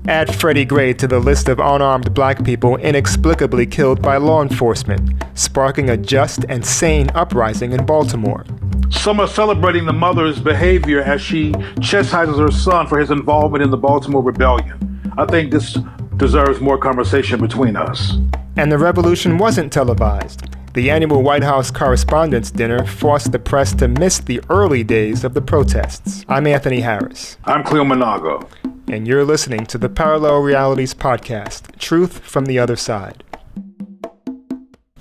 Add Freddie Gray to the list of unarmed black people inexplicably killed by law enforcement, sparking a just and sane uprising in Baltimore. Some are celebrating the mother's behavior as she chastises her son for his involvement in the Baltimore Rebellion. I think this deserves more conversation between us. And the revolution wasn't televised. The annual White House Correspondents' Dinner forced the press to miss the early days of the protests. I'm Anthony Harris. I'm Cleo Monago. And you're listening to the Parallel Realities Podcast, Truth from the Other Side.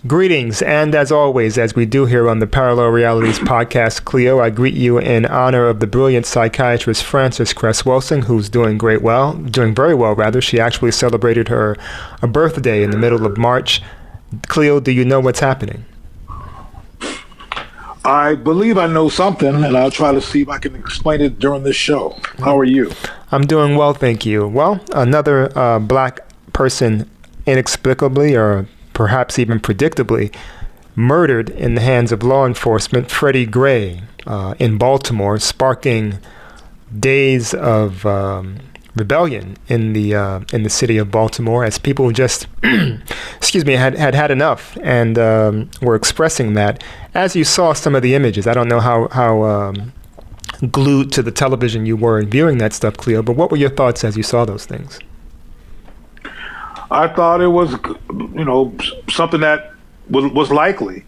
Greetings, and as always, as we do here on the Parallel Realities Podcast, Cleo, I greet you in honor of the brilliant psychiatrist Frances Cress Welsing, who's doing very well. She actually celebrated her birthday in the middle of March. Cleo, do you know what's happening? I believe I know something, and I'll try to see if I can explain it during this show. How are you? I'm doing well, thank you. Well, another black person inexplicably, or perhaps even predictably, murdered in the hands of law enforcement, Freddie Gray, in Baltimore, sparking days of rebellion in the city of Baltimore, as people just had enough and were expressing that. As you saw some of the images, I don't know how glued to the television you were in viewing that stuff, Cleo, but what were your thoughts as you saw those things? I thought it was, something that was likely.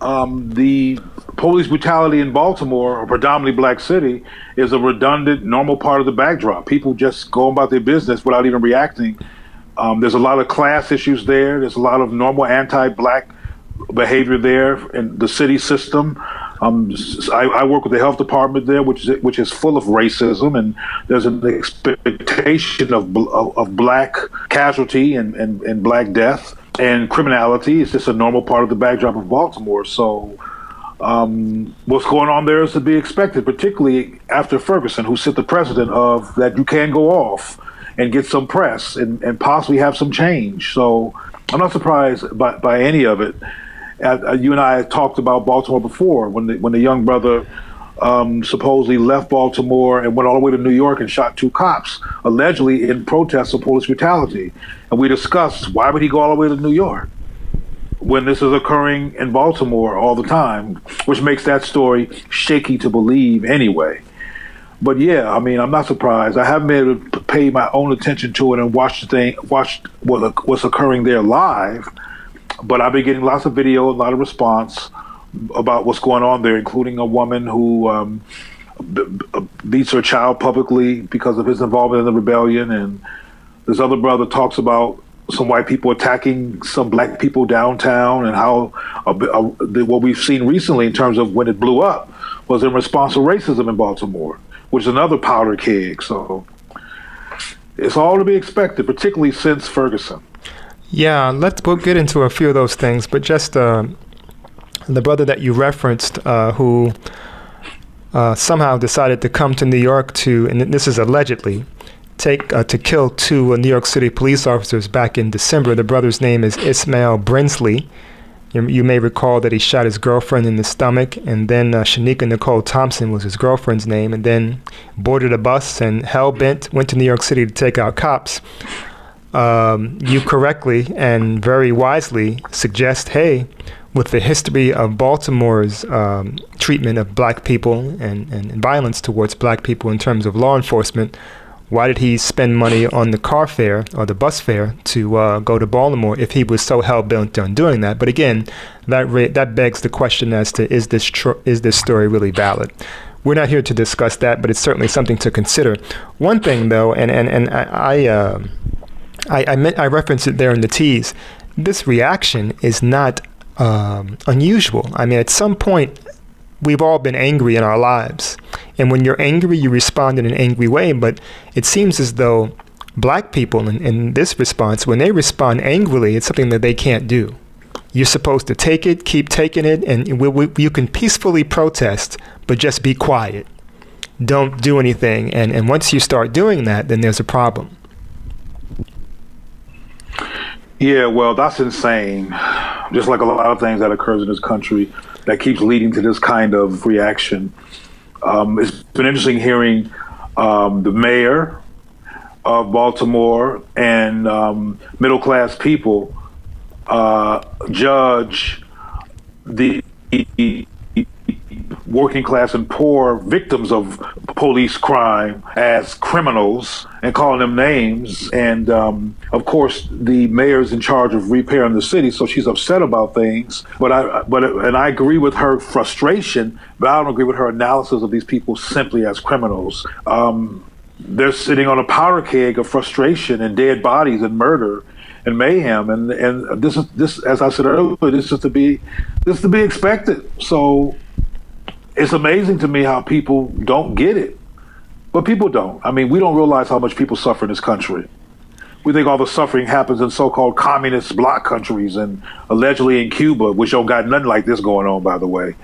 The police brutality in Baltimore, a predominantly black city, is a redundant, normal part of the backdrop. People just go about their business without even reacting. There's a lot of class issues there. There's a lot of normal anti-black behavior there in the city system. I work with the health department there, which is full of racism, and there's an expectation of black casualty and black death and criminality. It's just a normal part of the backdrop of Baltimore. So what's going on there is to be expected, particularly after Ferguson, who set the precedent of that you can go off and get some press and possibly have some change. So I'm not surprised by any of it. You and I had talked about Baltimore before when the young brother supposedly left Baltimore and went all the way to New York and shot two cops, allegedly in protest of police brutality. And we discussed, why would he go all the way to New York when this is occurring in Baltimore all the time, which makes that story shaky to believe anyway. But yeah, I mean, I'm not surprised. I haven't been able to pay my own attention to it and watch what's occurring there live, but I've been getting lots of video, a lot of response about what's going on there, including a woman who beats her child publicly because of his involvement in the rebellion. And this other brother talks about some white people attacking some black people downtown, and how what we've seen recently in terms of when it blew up was in response to racism in Baltimore, which is another powder keg. So it's all to be expected, particularly since Ferguson. Yeah, we'll get into a few of those things, but just the brother that you referenced, who somehow decided to come to New York and this is allegedly, to kill two New York City police officers back in December. The brother's name is Ismail Brinsley. You may recall that he shot his girlfriend in the stomach, and then Shanika Nicole Thompson was his girlfriend's name, and then boarded a bus and hell-bent went to New York City to take out cops. You correctly and very wisely suggest, hey, with the history of Baltimore's treatment of black people and violence towards black people in terms of law enforcement, why did he spend money on the car fare or the bus fare to go to Baltimore if he was so hell-bent on doing that? But again, that begs the question as to is this story really valid? We're not here to discuss that, but it's certainly something to consider. One thing, though, and I referenced it there in the tease, this reaction is not unusual. I mean, at some point, we've all been angry in our lives. And when you're angry, you respond in an angry way. But it seems as though black people in this response, when they respond angrily, it's something that they can't do. You're supposed to take it, keep taking it, and you can peacefully protest, but just be quiet. Don't do anything. And once you start doing that, then there's a problem. Yeah, well, that's insane. Just like a lot of things that occurs in this country that keeps leading to this kind of reaction. It's been interesting hearing the mayor of Baltimore and middle class people judge the working class and poor victims of police crime as criminals and calling them names. And of course, the mayor's in charge of repairing the city, so she's upset about things. But I agree with her frustration, but I don't agree with her analysis of these people simply as criminals. They're sitting on a powder keg of frustration and dead bodies and murder and mayhem, and this, as I said earlier, this is to be expected. So it's amazing to me how people don't get it, but people don't. I mean, we don't realize how much people suffer in this country. We think all the suffering happens in so-called communist bloc countries and allegedly in Cuba, which don't got nothing like this going on, by the way.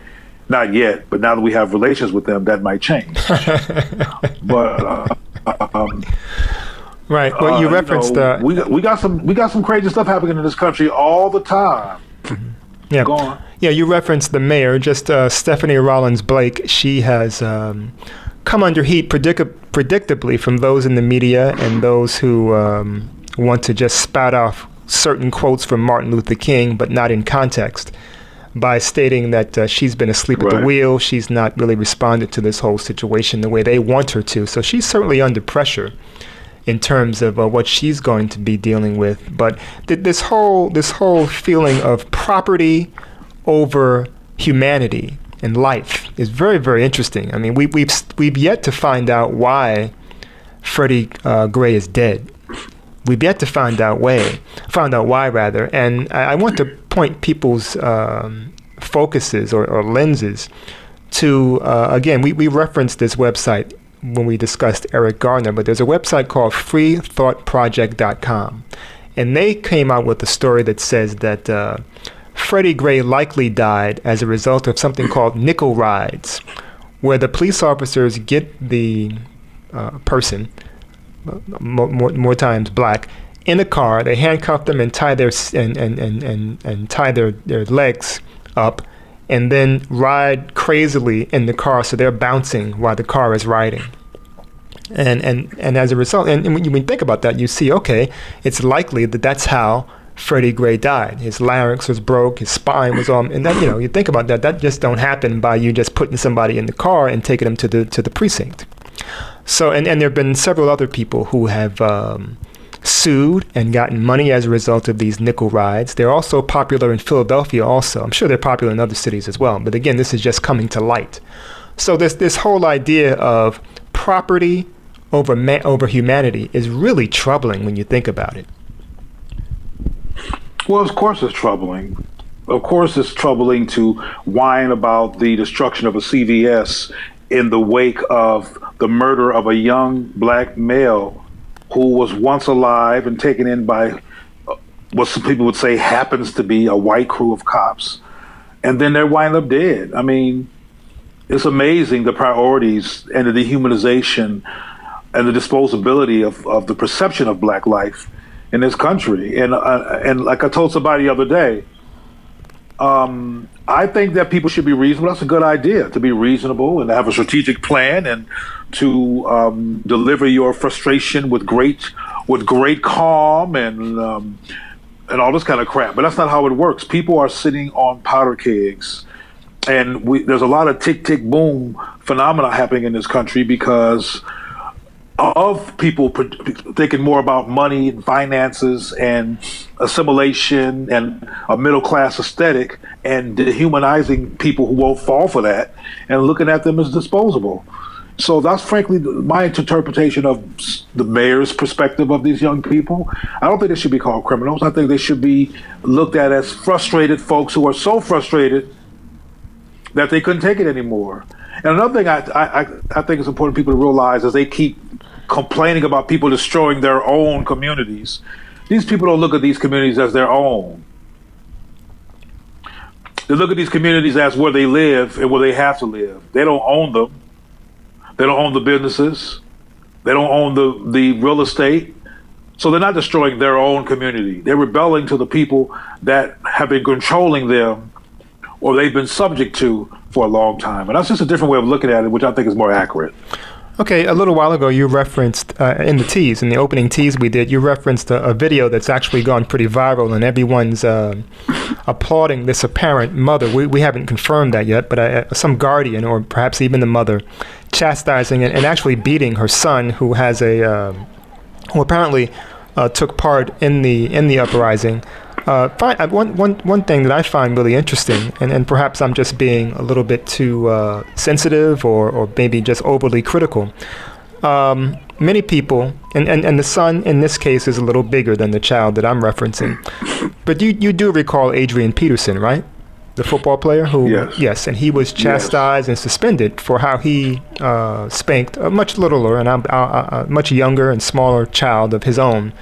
Not yet, but now that we have relations with them, that might change. But right. Well, you referenced we got some crazy stuff happening in this country all the time. Yeah. Go on. Yeah, you referenced the mayor, just Stephanie Rollins Blake. She has come under heat predictably from those in the media and those who want to just spout off certain quotes from Martin Luther King, but not in context, by stating that she's been asleep at the wheel. She's not really responded to this whole situation the way they want her to. So she's certainly under pressure in terms of what she's going to be dealing with. But this whole feeling of property over humanity and life is very, very interesting. I mean, we've yet to find out why Freddie Gray is dead. We've yet to find out why, rather. And I want to point people's focuses or lenses to, again, we referenced this website when we discussed Eric Gardner, but there's a website called freethoughtproject.com. And they came out with a story that says that Freddie Gray likely died as a result of something called nickel rides, where the police officers get the person, more times black, in a car. They handcuff them and tie their tie their legs up, and then ride crazily in the car, so they're bouncing while the car is riding. And as a result, and when you think about that, you see, okay, it's likely that that's how Freddie Gray died. His larynx was broke, his spine was on, and that, you think about that just don't happen by you just putting somebody in the car and taking them to the precinct. So, and there have been several other people who have sued and gotten money as a result of these nickel rides. They're also popular in Philadelphia also. I'm sure they're popular in other cities as well. But again, this is just coming to light. So this whole idea of property over humanity is really troubling when you think about it. Well, of course it's troubling. Of course it's troubling to whine about the destruction of a CVS in the wake of the murder of a young black male who was once alive and taken in by what some people would say happens to be a white crew of cops. And then they wind up dead. I mean, it's amazing the priorities and the dehumanization and the disposability of the perception of black life in this country. And like I told somebody the other day, I think that people should be reasonable. That's a good idea, to be reasonable and to have a strategic plan and to deliver your frustration with great calm and all this kind of crap. But that's not how it works. People are sitting on powder kegs, and there's a lot of tick, tick, boom phenomena happening in this country because of people thinking more about money and finances and assimilation and a middle class aesthetic and dehumanizing people who won't fall for that and looking at them as disposable. So that's frankly my interpretation of the mayor's perspective of these young people. I don't think they should be called criminals. I think they should be looked at as frustrated folks who are so frustrated that they couldn't take it anymore. And another thing I think it's important for people to realize is they keep complaining about people destroying their own communities. These people don't look at these communities as their own. They look at these communities as where they live and where they have to live. They don't own them. They don't own the businesses. They don't own the real estate. So they're not destroying their own community. They're rebelling to the people that have been controlling them or they've been subject to for a long time. And that's just a different way of looking at it, which I think is more accurate. Okay, a little while ago you referenced in the tease, in the opening tease we did, you referenced a video that's actually gone pretty viral and everyone's applauding this apparent mother. We haven't confirmed that yet, but some guardian or perhaps even the mother chastising and actually beating her son who has who apparently took part in the uprising. One thing that I find really interesting, and perhaps I'm just being a little bit too sensitive or maybe just overly critical. Many people, and the son in this case is a little bigger than the child that I'm referencing, but you do recall Adrian Peterson, right? The football player who, yes, and he was chastised and suspended for how he spanked a much littler and a much younger and smaller child of his own,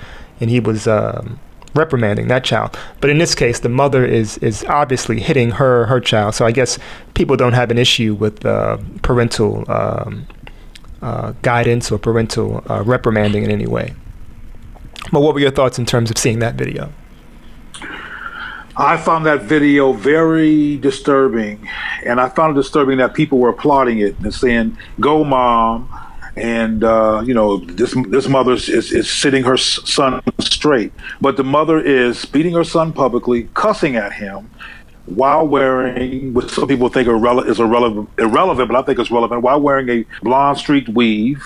and he was reprimanding that child. But in this case, the mother is obviously hitting her child. So I guess people don't have an issue with parental guidance or parental reprimanding in any way. But what were your thoughts in terms of seeing that video? I found that video very disturbing, and I found it disturbing that people were applauding it and saying, "Go, mom." And this mother is sitting her son straight, but the mother is beating her son publicly, cussing at him, while wearing, what some people think is irrelevant, but I think it's relevant, while wearing a blonde streaked weave,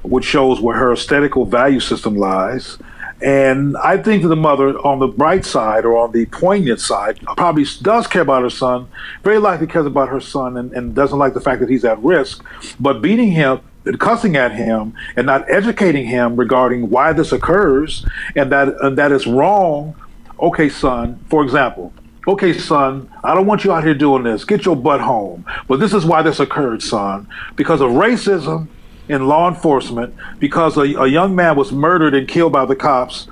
which shows where her aesthetical value system lies. And I think that the mother, on the bright side or on the poignant side, probably does care about her son, very likely cares about her son, and doesn't like the fact that he's at risk, but beating him, cussing at him and not educating him regarding why this occurs and that is wrong. Okay, son, for example, okay, son, I don't want you out here doing this. Get your butt home. But this is why this occurred, son. Because of racism in law enforcement, because a young man was murdered and killed by the cops,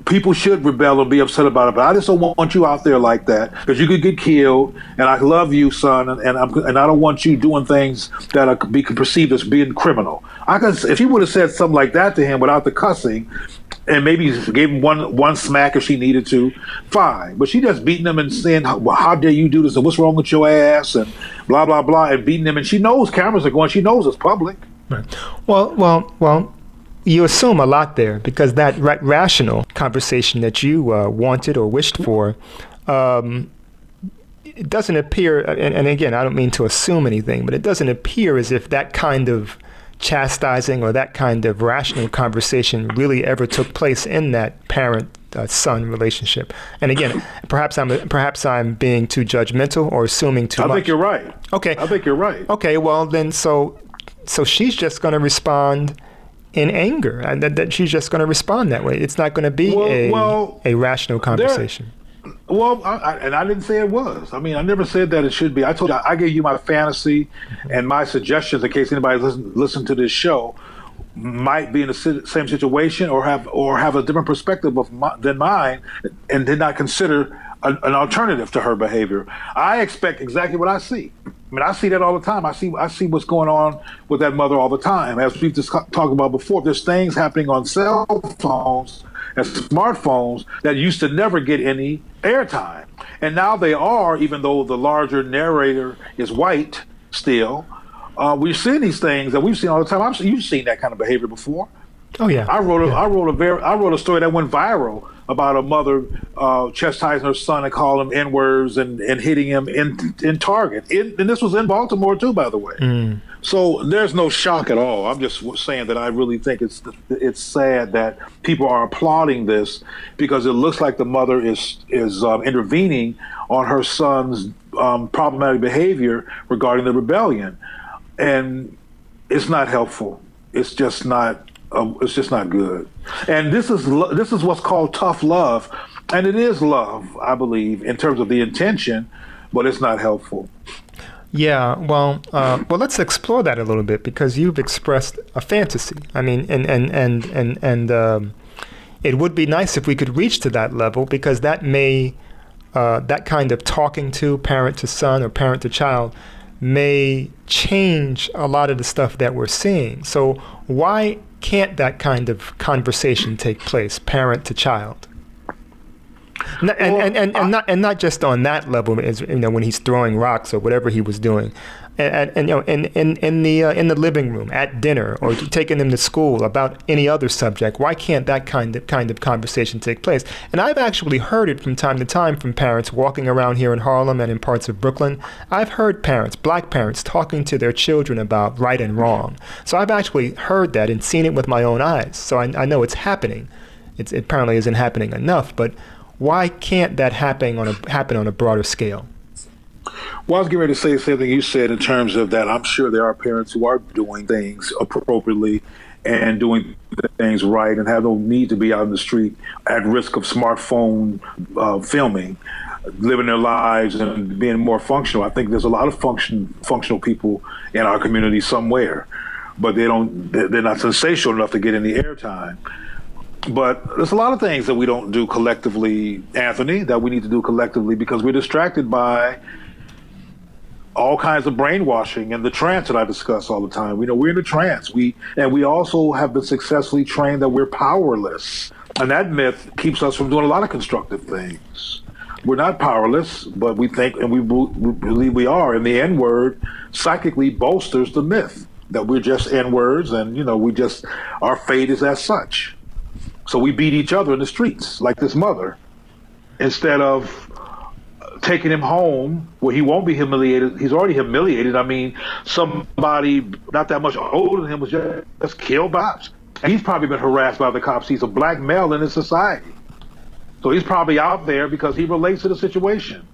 people should rebel and be upset about it, but I just don't want you out there like that because you could get killed. And I love you, son, and I don't want you doing things that could be perceived as being criminal. If he would have said something like that to him without the cussing, and maybe gave him one smack if she needed to, fine. But she just beating him and saying, well, "How dare you do this? And what's wrong with your ass?" and blah blah blah, and beating him. And she knows cameras are going. She knows it's public. Right. Well. You assume a lot there because that rational conversation that you wanted or wished for, it doesn't appear, and again, I don't mean to assume anything, but it doesn't appear as if that kind of chastising or that kind of rational conversation really ever took place in that parent-son relationship. And again, perhaps I'm being too judgmental or assuming too much. I think you're right. Okay. I think you're right. Okay, well then, so she's just going to respond in anger, and that she's just going to respond that way. It's not going to be a rational conversation. I didn't say it was. I mean, I never said that it should be. I told you, I gave you my fantasy and my suggestions in case anybody listen to this show might be in the same situation or have a different perspective than mine and did not consider an alternative to her behavior. I expect exactly what I see. I mean, I see that all the time. I see what's going on with that mother all the time. As we've just talked about before, there's things happening on cell phones and smartphones that used to never get any airtime. And now they are, even though the larger narrator is white still. We're seeing these things that we've seen all the time. You've seen that kind of behavior before. Oh yeah. I wrote a story that went viral about a mother chastising her son and calling him N-words and hitting him in Target. And this was in Baltimore too, by the way. So there's no shock at all. I'm just saying that I really think it's sad that people are applauding this because it looks like the mother is intervening on her son's problematic behavior regarding the rebellion, and it's not helpful. It's just not. It's just not good. And this is what's called tough love, and it is love, I believe, in terms of the intention, but it's not helpful. Yeah, well, let's explore that a little bit because you've expressed a fantasy. I mean, and it would be nice if we could reach to that level because that may, that kind of talking to parent to son or parent to child may change a lot of the stuff that we're seeing. So why can't that kind of conversation take place, parent to child? Not just on that level, as when he's throwing rocks or whatever he was doing, and in the living room at dinner or taking them to school about any other subject. Why can't that kind of conversation take place? And I've actually heard it from time to time from parents walking around here in Harlem and in parts of Brooklyn. I've heard parents, black parents, talking to their children about right and wrong. So I've actually heard that and seen it with my own eyes. So I know it's happening. It apparently isn't happening enough, but why can't that happen on a broader scale? Well, I was getting ready to say the same thing you said in terms of that. I'm sure there are parents who are doing things appropriately and doing things right and have no need to be out in the street at risk of smartphone filming, living their lives and being more functional. I think there's a lot of functional people in our community somewhere, but they're not sensational enough to get any airtime. But there's a lot of things that we don't do collectively, Anthony, that we need to do collectively because we're distracted by all kinds of brainwashing and the trance that I discuss all the time. We're in a trance. We also have been successfully trained that we're powerless. And that myth keeps us from doing a lot of constructive things. We're not powerless, but we think and we believe we are. And the N-word psychically bolsters the myth that we're just N-words and, our fate is as such. So we beat each other in the streets like this mother instead of taking him home where he won't be humiliated. He's already humiliated. I mean, somebody not that much older than him was just killed by cops. And he's probably been harassed by the cops. He's a black male in his society. So he's probably out there because he relates to the situation.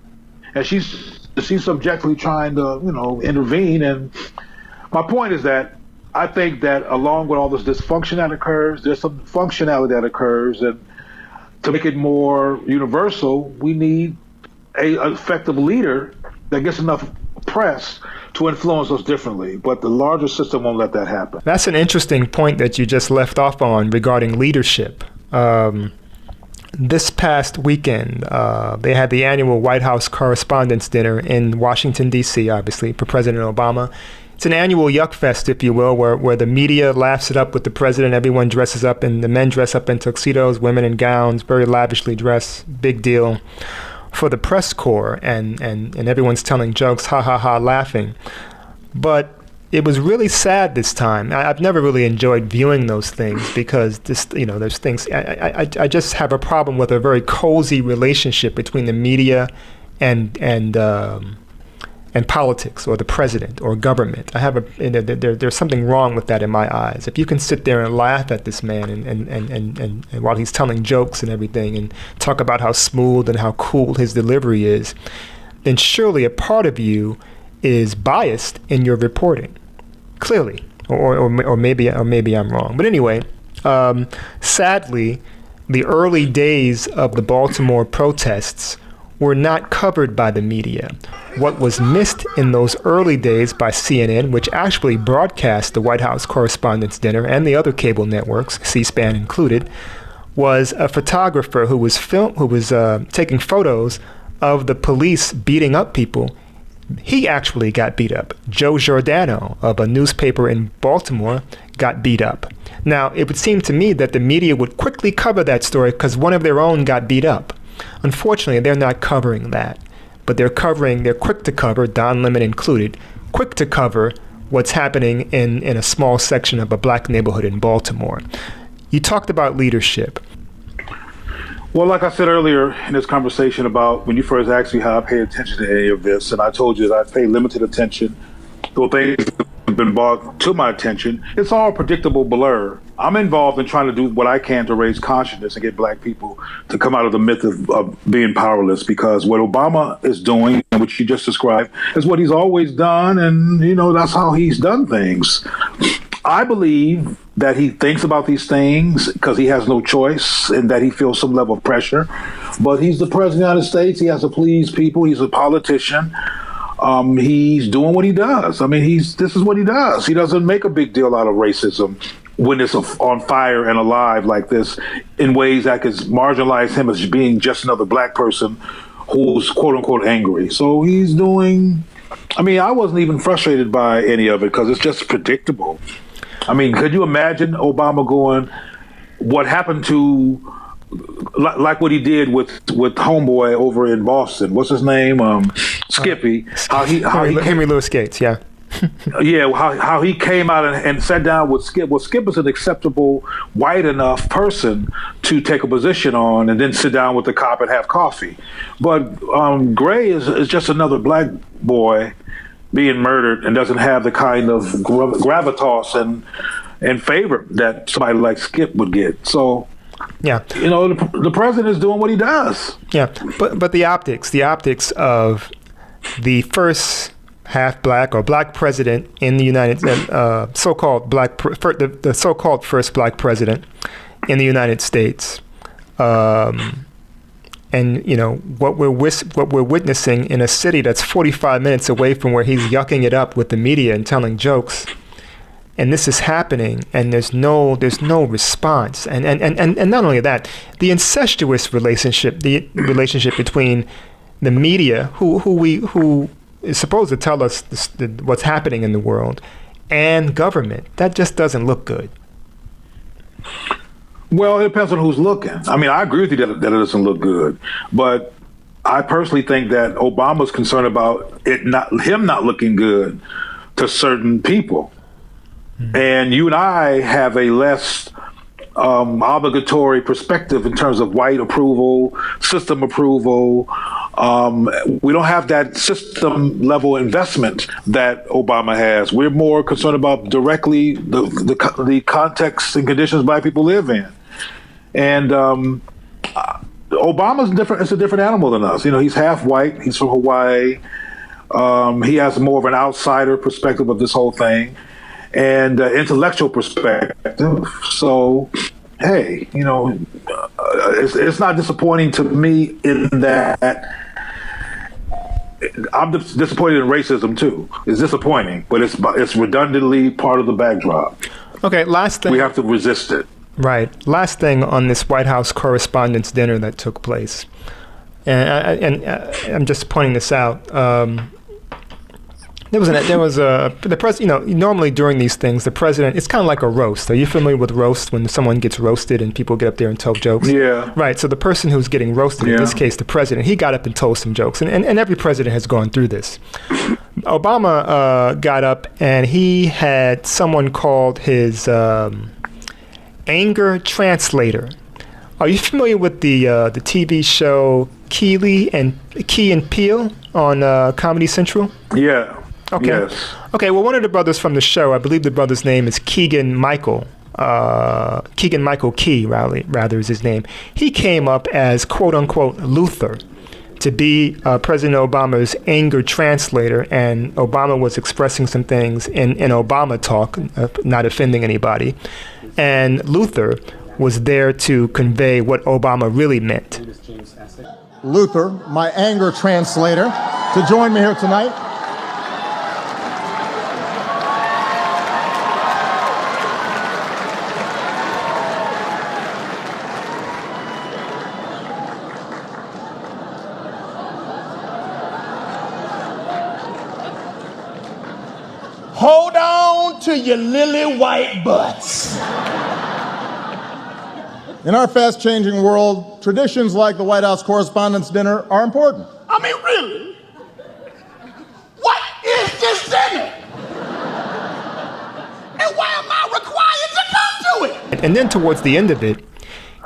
And she's subjectively trying to, intervene. And my point is that I think that along with all this dysfunction that occurs, there's some functionality that occurs. And to make it more universal, we need an effective leader that gets enough press to influence us differently. But the larger system won't let that happen. That's an interesting point that you just left off on regarding leadership. This past weekend, they had the annual White House Correspondents' Dinner in Washington, D.C., obviously, for President Obama. It's an annual yuck fest, if you will, where the media laughs it up with the president. Everyone dresses up, and the men dress up in tuxedos, women in gowns, very lavishly dressed, big deal for the press corps, and everyone's telling jokes, ha ha ha, laughing. But it was really sad this time. I've never really enjoyed viewing those things because there's things. I just have a problem with a very cozy relationship between the media and politics or the president or government. There's something wrong with that in my eyes. If you can sit there and laugh at this man and while he's telling jokes and everything and talk about how smooth and how cool his delivery is, then surely a part of you is biased in your reporting, clearly, or maybe I'm wrong. But anyway, sadly, the early days of the Baltimore protests were not covered by the media. What was missed in those early days by CNN, which actually broadcast the White House Correspondents' Dinner and the other cable networks, C-SPAN included, was a photographer who was taking photos of the police beating up people. He actually got beat up. Joe Giordano of a newspaper in Baltimore got beat up. Now, it would seem to me that the media would quickly cover that story because one of their own got beat up. Unfortunately, they're not covering that, but they're quick to cover, Don Lemon included, quick to cover what's happening in a small section of a black neighborhood in Baltimore. You talked about leadership. Well, like I said earlier in this conversation about when you first asked me how I pay attention to any of this, and I told you that I pay limited attention to things that have been brought to my attention, it's all predictable blur. I'm involved in trying to do what I can to raise consciousness and get black people to come out of the myth of being powerless, because what Obama is doing, and what you just described, is what he's always done, and that's how he's done things. I believe that he thinks about these things because he has no choice and that he feels some level of pressure. But he's the president of the United States. He has to please people. He's a politician. He's doing what he does. I mean, this is what he does. He doesn't make a big deal out of racism when it's on fire and alive like this in ways that could marginalize him as being just another black person who's quote unquote angry. So he's doing, I wasn't even frustrated by any of it because it's just predictable. Could you imagine Obama going, what happened to like what he did with Homeboy over in Boston. What's his name? Skippy. Henry Louis Gates. Yeah. Yeah, how he came out and sat down with Skip. Well, Skip is an acceptable white enough person to take a position on, and then sit down with the cop and have coffee. But Gray is just another black boy being murdered and doesn't have the kind of gravitas and favor that somebody like Skip would get. So, yeah, the president is doing what he does. Yeah, but the optics of the first half black or black president in the United so-called the so-called first black president in the United States, and what we're witnessing in a city that's 45 minutes away from where he's yucking it up with the media and telling jokes, and this is happening, and there's no response, and not only that, the incestuous relationship between the media, who is supposed to tell us what's happening in the world, and government, that just doesn't look good. Well, it depends on who's looking. I mean, I agree with you that it doesn't look good, but I personally think that Obama's concerned about him not looking good to certain people. Mm-hmm. And you and I have a less obligatory perspective in terms of white approval, system approval. We don't have that system level investment that Obama has. We're more concerned about directly the context and conditions black people live in. And Obama's different. It's a different animal than us. He's half white. He's from Hawaii. He has more of an outsider perspective of this whole thing, and intellectual perspective. So, hey, it's not disappointing to me in that. I'm disappointed in racism too. It's disappointing, but it's redundantly part of the backdrop. Okay, last thing. We have to resist it. Right. Last thing on this White House Correspondents' Dinner that took place, and I'm just pointing this out. The president. Normally during these things, the president. It's kind of like a roast. Are you familiar with roast, when someone gets roasted and people get up there and tell jokes? Yeah. Right. So the person who's getting roasted, in this case, the president, he got up and told some jokes, and every president has gone through this. Obama got up and he had someone called his anger translator. Are you familiar with the TV show Key and Peele on Comedy Central? Yeah. Okay. Yes. Okay. Well, one of the brothers from the show, I believe the brother's name is Keegan Michael Key, rather is his name. He came up as quote unquote Luther to be President Obama's anger translator, and Obama was expressing some things in Obama talk, not offending anybody, and Luther was there to convey what Obama really meant. Luther, my anger translator, to join me here tonight. Hold on to your lily white butts. In our fast-changing world, traditions like the White House Correspondents' Dinner are important. I mean, really? What is this dinner? And why am I required to come to it? And then towards the end of it,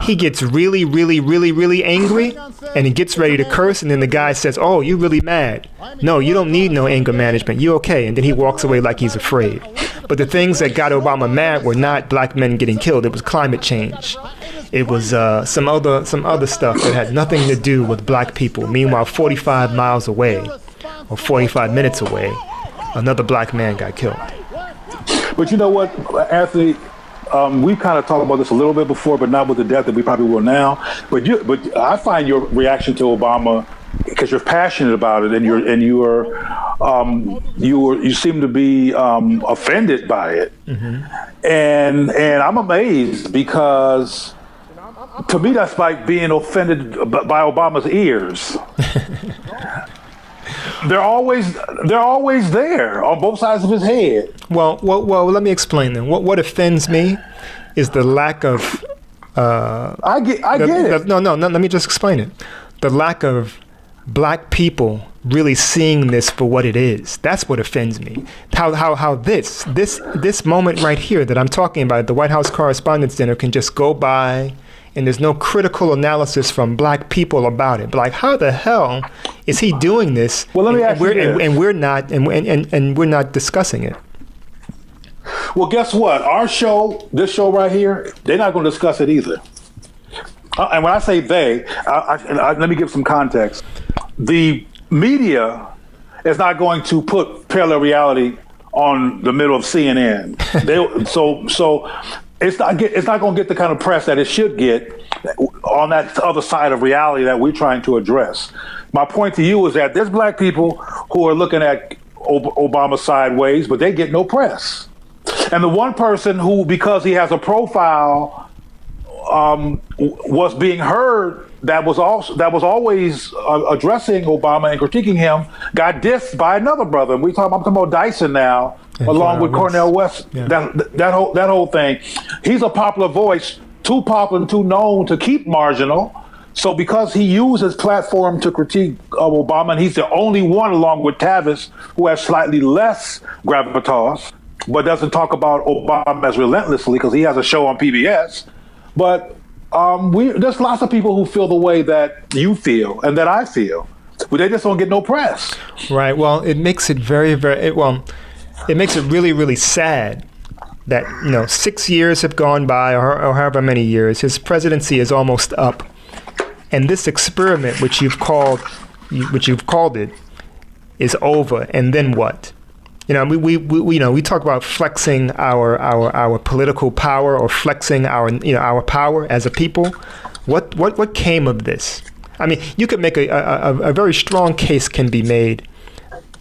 he gets really, really, really, really angry, and he gets ready to curse, and then the guy says, "Oh, you really mad? No, you don't need no anger management. You okay?" And then he walks away like he's afraid. But the things that got Obama mad were not black men getting killed. It was climate change. It was some other stuff that had nothing to do with black people. Meanwhile, 45 miles away, or 45 minutes away, another black man got killed. But you know what, Anthony? We kind of talked about this a little bit before, but not with the depth that we probably will now. But I find your reaction to Obama, because you're passionate about it, and you seem to be offended by it, mm-hmm. and I'm amazed, because to me that's like being offended by Obama's ears. They're always there on both sides of his head. Well, let me explain then. What offends me is the lack of I get it. No, let me just explain it. The lack of black people really seeing this for what it is. That's what offends me. How this moment right here that I'm talking about, the White House Correspondents' Dinner, can just go by and there's no critical analysis from black people about it. But like, how the hell is he doing this? Well, let me ask you this. And we're not discussing it. Well, guess what? Our show, this show right here, they're not going to discuss it either. And when I say they, let me give some context. The media is not going to put parallel reality on the middle of CNN. So it's not going to get the kind of press that it should get on that other side of reality that we're trying to address. My point to you is that there's black people who are looking at Obama sideways, but they get no press. And the one person who, because he has a profile, was being heard that was always addressing Obama and critiquing him, got dissed by another brother. I'm talking about Dyson now, along with Cornel West. Yeah. That whole thing. He's a popular voice, too popular and too known to keep marginal. So because he used his platform to critique Obama, and he's the only one, along with Tavis, who has slightly less gravitas, but doesn't talk about Obama as relentlessly because he has a show on PBS. But there's lots of people who feel the way that you feel and that I feel, but they just don't get no press. Right. Well, it makes it it makes it really, really sad that 6 years have gone by, or however many years. His presidency is almost up, and this experiment, which you've called it, is over. And then what? We talk about flexing our political power, or flexing our power as a people. What came of this? I mean, you could make a very strong case can be made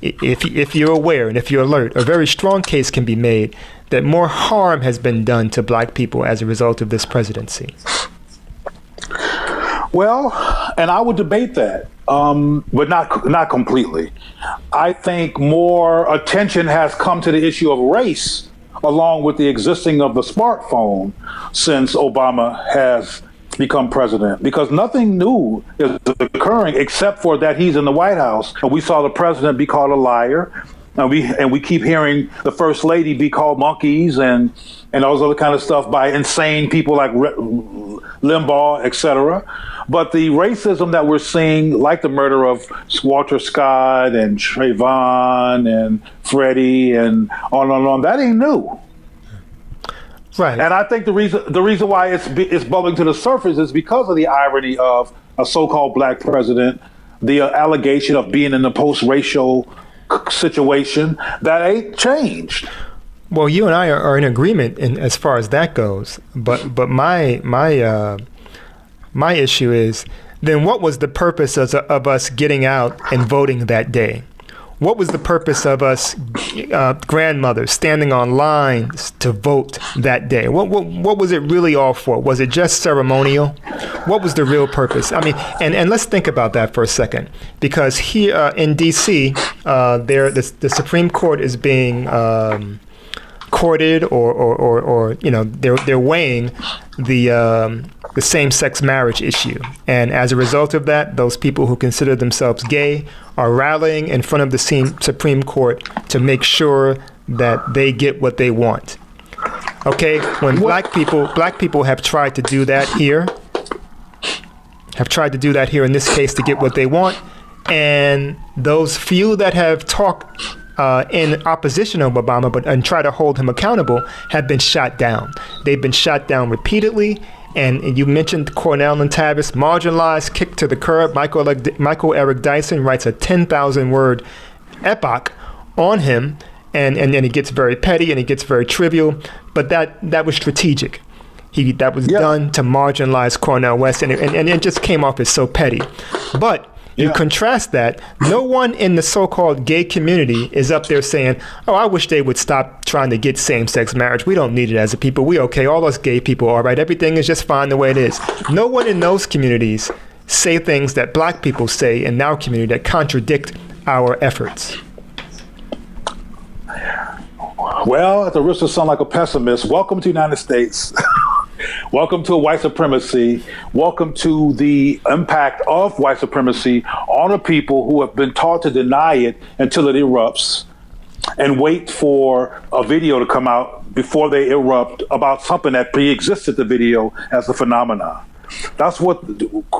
if you're aware and if you're alert. A very strong case can be made that more harm has been done to black people as a result of this presidency. Well, and I would debate that, but not completely. I think more attention has come to the issue of race, along with the existing of the smartphone, since Obama has become president, because nothing new is occurring except for that he's in the White House. And we saw the president be called a liar, and we keep hearing the first lady be called monkeys and all this other kind of stuff by insane people like Limbaugh, etc. But the racism that we're seeing, like the murder of Walter Scott and Trayvon and Freddie and on, that ain't new. Right. And I think the reason why it's bubbling to the surface is because of the irony of a so-called black president, the allegation of being in a post-racial situation that ain't changed. Well, you and I are in agreement as far as that goes. But my issue is, then what was the purpose of us getting out and voting that day? What was the purpose of us grandmothers standing on lines to vote that day? What was it really all for? Was it just ceremonial? What was the real purpose? I mean, and let's think about that for a second, because here in D.C., the Supreme Court is being courted, or they're weighing the same-sex marriage issue, and as a result of that, those people who consider themselves gay are rallying in front of the Supreme Court to make sure that they get what they want. Okay, when black people have tried to do that here, in this case, to get what they want, and those few that have talked in opposition of Obama and try to hold him accountable have been shot down. They've been shot down repeatedly. And you mentioned Cornel and Tavis, marginalized, kicked to the curb. Michael Eric Dyson writes a 10,000-word epoch on him, and it gets very petty and it gets very trivial. But that was strategic. That was done to marginalize Cornel West, and it just came off as so petty. But you contrast that, no one in the so-called gay community is up there saying, oh, I wish they would stop trying to get same-sex marriage. We don't need it as a people. We okay. All us gay people, all right. Everything is just fine the way it is. No one in those communities say things that black people say in our community that contradict our efforts. Well, at the risk of sounding like a pessimist, welcome to the United States. Welcome to white supremacy. Welcome to the impact of white supremacy on the people who have been taught to deny it until it erupts and wait for a video to come out before they erupt about something that pre-existed the video as a phenomenon. That's what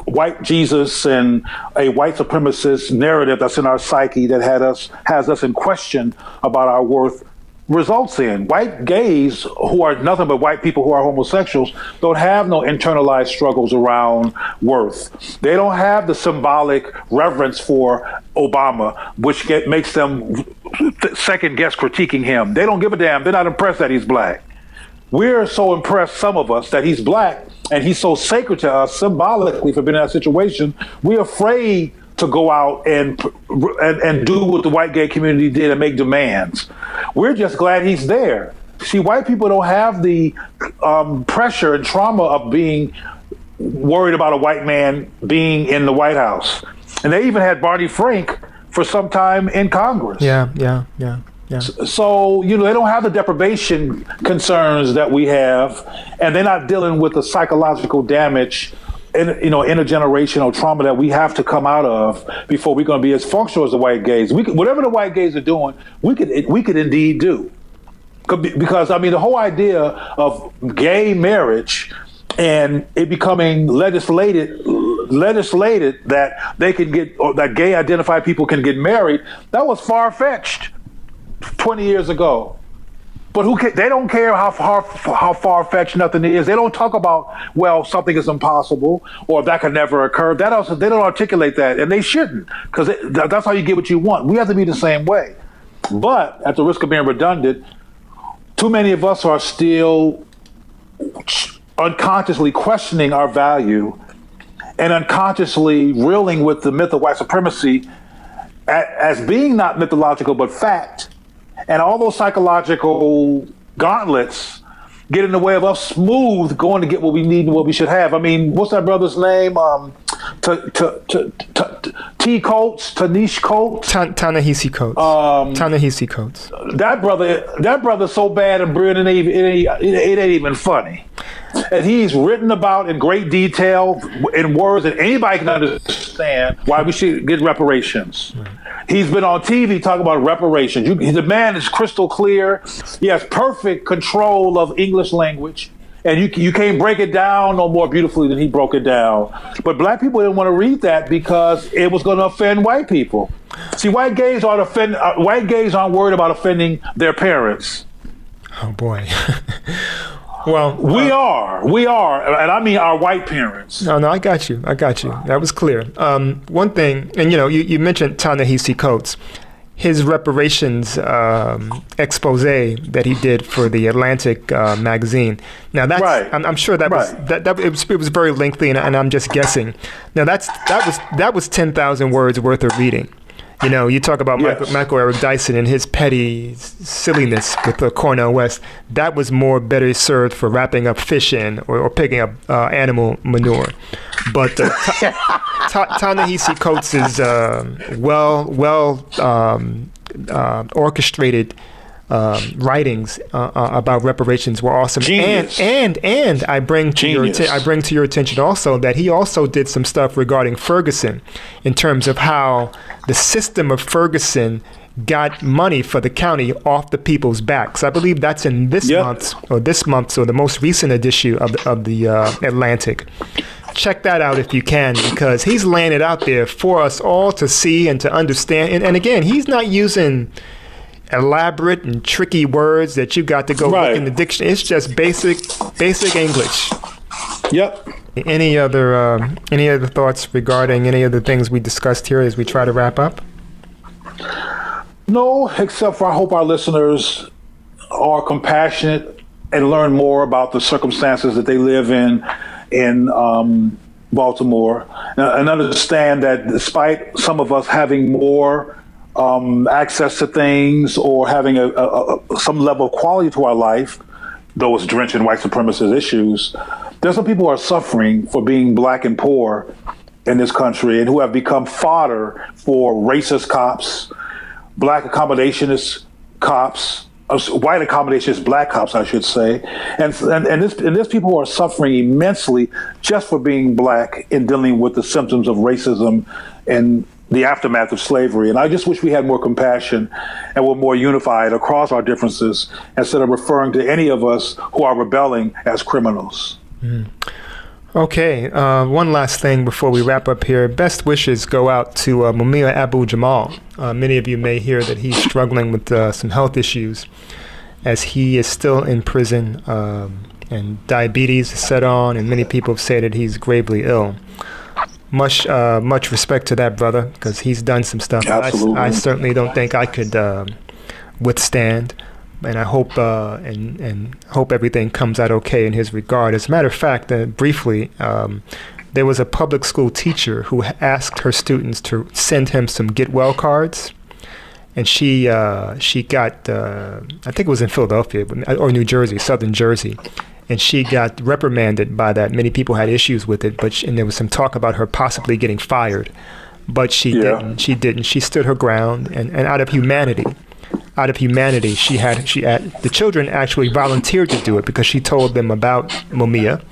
white Jesus and a white supremacist narrative that's in our psyche that has us in question about our worth results in. White gays, who are nothing but white people who are homosexuals, don't have no internalized struggles around worth. They don't have the symbolic reverence for Obama, which makes them second guess critiquing him. They don't give a damn. They're not impressed that he's black. We're so impressed, some of us, that he's black and he's so sacred to us symbolically for being in that situation. We're afraid to go out and do what the white gay community did and make demands. We're just glad he's there. See, white people don't have the pressure and trauma of being worried about a white man being in the White House. And they even had Barney Frank for some time in Congress. Yeah. So, they don't have the deprivation concerns that we have, and they're not dealing with the psychological damage intergenerational trauma that we have to come out of before we're going to be as functional as the white gays. Whatever the white gays are doing, we could indeed do. Because, the whole idea of gay marriage and it becoming legislated that they can get, or that gay identified people can get married, that was far-fetched 20 years ago. But they don't care how far-fetched nothing is. They don't talk about, something is impossible or that could never occur. They don't articulate that, and they shouldn't, because that's how you get what you want. We have to be the same way. But at the risk of being redundant, too many of us are still unconsciously questioning our value and unconsciously reeling with the myth of white supremacy as being not mythological but fact. And all those psychological gauntlets get in the way of us smooth going to get what we need and what we should have. What's that brother's name? T. Coates, Tanish Coates? Ta-Nehisi Coates. Ta-Nehisi Coates. That brother's so bad and brilliant, it ain't even funny. And he's written about in great detail, in words that anybody can understand, why we should get reparations. Right. He's been on TV talking about reparations. The man is crystal clear. He has perfect control of English language. And you can't break it down no more beautifully than he broke it down. But black people didn't want to read that because it was going to offend white people. See, white gays aren't worried about offending their parents. Oh, boy. Well, we are, and I mean our white parents. No, I got you. That was clear. One thing, and you mentioned Ta-Nehisi Coates, his reparations expose that he did for the Atlantic magazine. Now that's, right. I'm sure that was it was very lengthy, and I'm just guessing. Now that was 10,000 words worth of reading. You talk about yes. Michael Eric Dyson and his petty silliness with the Cornel West. That was better served for wrapping up fish in or picking up animal manure. But Ta-Nehisi Coates' orchestrated writings about reparations were awesome. Genius. And I bring to your attention also that he also did some stuff regarding Ferguson in terms of how the system of Ferguson got money for the county off the people's backs. I believe that's in this month's or the most recent issue of the Atlantic. Check that out if you can, because he's laying it out there for us all to see and to understand. And again, he's not using elaborate and tricky words that you got to go look in the dictionary. It's just basic English. Yep. Any other thoughts regarding any of the things we discussed here as we try to wrap up? No, except for I hope our listeners are compassionate and learn more about the circumstances that they live in Baltimore, and understand that despite some of us having more access to things or having some level of quality to our life, though it's drenched in white supremacist issues, there's some people who are suffering for being black and poor in this country and who have become fodder for racist cops, black accommodationist cops, white accommodations, black cops, I should say, and there's people who are suffering immensely just for being black in dealing with the symptoms of racism and the aftermath of slavery. And I just wish we had more compassion and were more unified across our differences instead of referring to any of us who are rebelling as criminals. Okay, one last thing before we wrap up here. Best wishes go out to Mumia Abu-Jamal. Many of you may hear that he's struggling with some health issues as he is still in prison, and diabetes is set on, and many people say that he's gravely ill. Much respect to that brother, because he's done some stuff I certainly don't think I could withstand. And I hope and hope everything comes out okay in his regard. As a matter of fact, briefly, there was a public school teacher who asked her students to send him some get well cards, and she got I think it was in Philadelphia or New Jersey, Southern Jersey, and she got reprimanded by that. Many people had issues with it, and there was some talk about her possibly getting fired, but she didn't. She didn't. She stood her ground, and out of humanity. The children actually volunteered to do it because she told them about Mumia,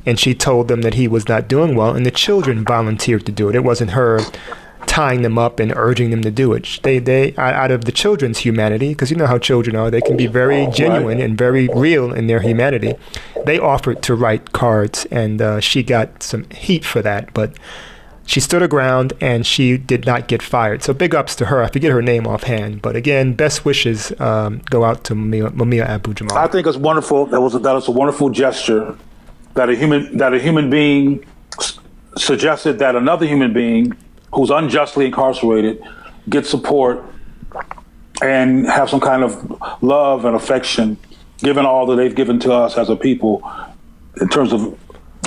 and she told them that he was not doing well, and the children volunteered to do it. It wasn't her tying them up and urging them to do it. They out of the children's humanity, because you know how children are, they can be very genuine and very real in their humanity. They offered to write cards, and she got some heat for that, but she stood her ground, and she did not get fired. So big ups to her. I forget her name offhand, but again, best wishes go out to Mumia Abu-Jamal. I think it's wonderful. That was a wonderful gesture that a human being suggested that another human being who's unjustly incarcerated get support and have some kind of love and affection, given all that they've given to us as a people in terms of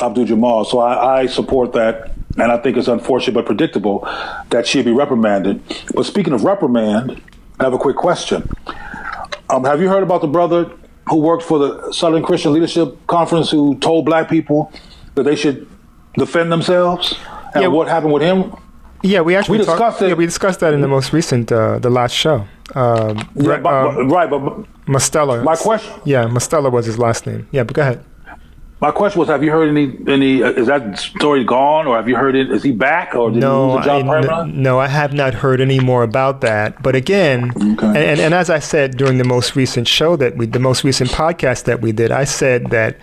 Abdul Jamal. So I support that. And I think it's unfortunate but predictable that she'd be reprimanded. But speaking of reprimand, I have a quick question. Have you heard about the brother who worked for the Southern Christian Leadership Conference who told black people that they should defend themselves? And what happened with him? Yeah, we discussed it. Yeah, we discussed that in the most recent, the last show. But Mostella. My question. Yeah, Mostella was his last name. Yeah, but go ahead. My question was: have you heard any? Is that story gone, or have you heard it? Is he back, or did he lose the job permanently? No, I have not heard any more about that. But again, and as I said during the most recent show the most recent podcast that we did, I said that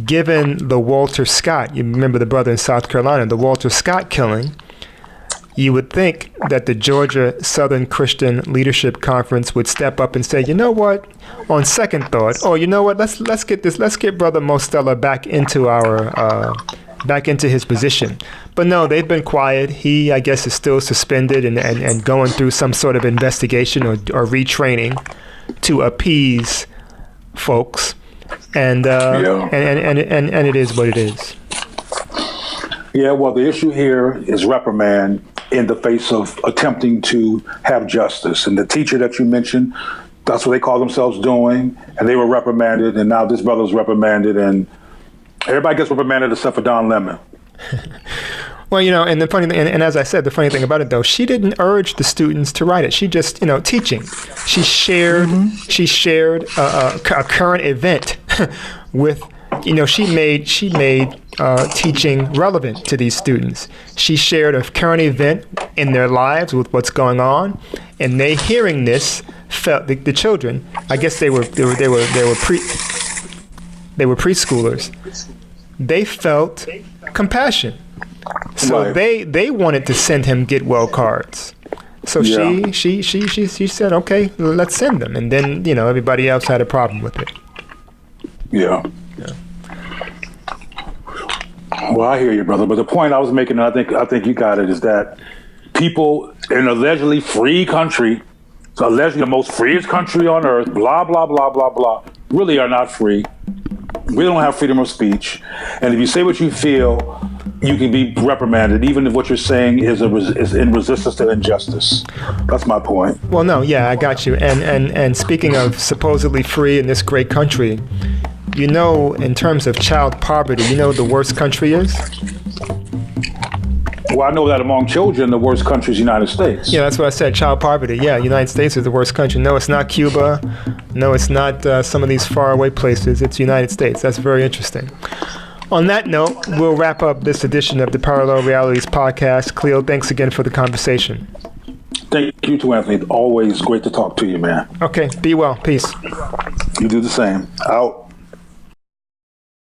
given the Walter Scott, you remember the brother in South Carolina, the Walter Scott killing, you would think that the Georgia Southern Christian Leadership Conference would step up and say, you know what, on second thought, you know what, let's get Brother Mostella back into his position. But no, they've been quiet. He, I guess, is still suspended and going through some sort of investigation or retraining to appease folks. And it is what it is. Yeah, well, the issue here is reprimand in the face of attempting to have justice. And the teacher that you mentioned, that's what they call themselves doing. And they were reprimanded. And now this brother's reprimanded. And everybody gets reprimanded except for Don Lemon. Well, and the funny thing, and as I said, the funny thing about it, though, she didn't urge the students to write it. She just, teaching. She shared a current event with, she made teaching relevant to these students. She shared a current event in their lives with what's going on, and they hearing this felt the children. I guess they were preschoolers. They felt compassion, so they wanted to send him get well cards. So she said, okay, let's send them, and then everybody else had a problem with it. Yeah. Well, I hear you, brother. But the point I was making, and I think you got it, is that people in an allegedly free country, so allegedly the most freest country on earth, blah, blah, blah, blah, blah, really are not free. We don't have freedom of speech. And if you say what you feel, you can be reprimanded, even if what you're saying is in resistance to injustice. That's my point. Well, no, yeah, I got you. And speaking of supposedly free in this great country, in terms of child poverty, the worst country is? Well, I know that among children, the worst country is the United States. Yeah, that's what I said. Child poverty. Yeah, United States is the worst country. No, it's not Cuba. No, it's not some of these faraway places. It's United States. That's very interesting. On that note, we'll wrap up this edition of the Parallel Realities podcast. Cleo, thanks again for the conversation. Thank you too, Anthony. Always great to talk to you, man. Okay, be well. Peace. You do the same. Out.